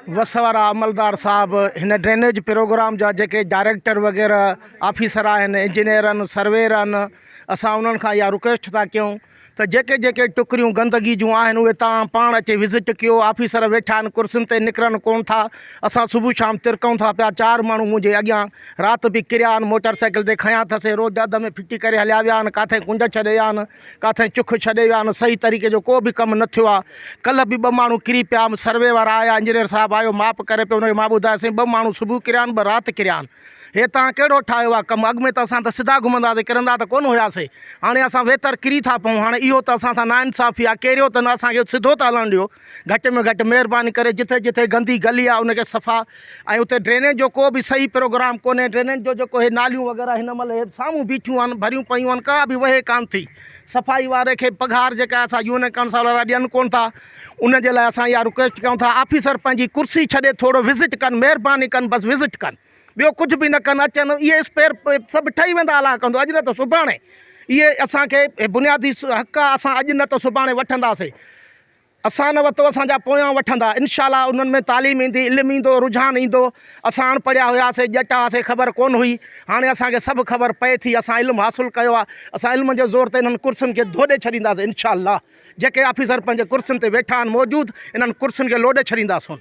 वसवारा अमलदार साहब हिन drainage programme जा जेके डायरेक्टर वग़ैरह ऑफिसर आहिनि इंजीनियर आहिनि सर्वेयर आहिनि असां उन्हनि खां इहा रिक्वेस्ट था कयूं त जेके जेके टुकरियूं गंदगी जूं आहिनि उहे तव्हां पाण अची विज़िट कयो। ऑफिसर वेठा आहिनि कुर्सियुनि ते निकिरनि कोन था। असां सुबुह शाम तिरकूं था पिया। 4 माण्हू मुंहिंजे अॻियां राति बि किरिया आहिनि, मोटरसाइकिल ते खयां अथसि, रोड अध में फिटी करे हलिया विया आहिनि, किथे कुंड छॾे विया आहिनि, किथे चुख छॾे विया आहिनि। सही तरीक़े जो को बि कमु न थियो आहे। कल्ह बि 2 माण्हू किरी पिया, सर्वे वारा आया, इंजीनियर साहब आयो, माप करे पियो, उनखे मां ॿुधायोसीं 2 माण्हू सुबुह किरिया आहिनि, 2 राति किरिया आहिनि। हे तव्हां कहिड़ो ठाहियो आहे कमु? अॻु में त असां त सिधा घुमंदासीं, किरंदा त कोन हुयासीं। हाणे असां वेतर किरी था पऊं। हाणे इहो त असां सां नाइंसाफ़ी आहे। कहिड़ो त न असांखे सिधो त हलणु ॾियो। घटि में घटि महिरबानी करे जिथे जिथे गंदी गली आहे उनखे सफ़ा, ऐं उते ड्रेनेज जो को बि सही प्रोग्राम कोन्हे। ड्रेनेज जो जेको हे नालियूं वग़ैरह हिन महिल हे साम्हूं बीठियूं आहिनि, भरियूं पयूं आहिनि, का बि वहे कान थी। सफ़ाई वारे खे पघार जेका असां यूनियन काउंसिल वारा ॾियनि कोन था, उनजे लाइ असां इहा रिक्वेस्ट कयूं था ऑफिसर पंहिंजी कुर्सी छॾे थोरो विज़िट कनि, महिरबानी कनि, बसि विज़िट कनि, ॿियो कुझु बि न कनि। अचनि, इहे स्पेयर सभु ठही वेंदा अलाह कंदो, अॼु न त सुभाणे। इहे असांखे बुनियादी हक़ आहे, असां अॼु न त सुभाणे वठंदासीं। असां न वरितो, असांजा पोयां वठंदा। इनशाला उन्हनि में तालीम ईंदी, इल्मु ईंदो, रुझान ईंदो। असां अणपढ़िया हुआसीं, ॼट हुआसीं, ख़बर कोन हुई। हाणे असांखे सभु ख़बर पए थी, असां इल्मु हासिलु कयो आहे। असां इल्म जे ज़ोर ते इन्हनि कुर्सियुनि खे धोॾे छॾींदासीं इनशाला। जेके ऑफिसर पंहिंजे कुर्सियुनि ते वेठा आहिनि मौजूदु, इन्हनि कुर्सियुनि खे लोॾे छॾींदासीं।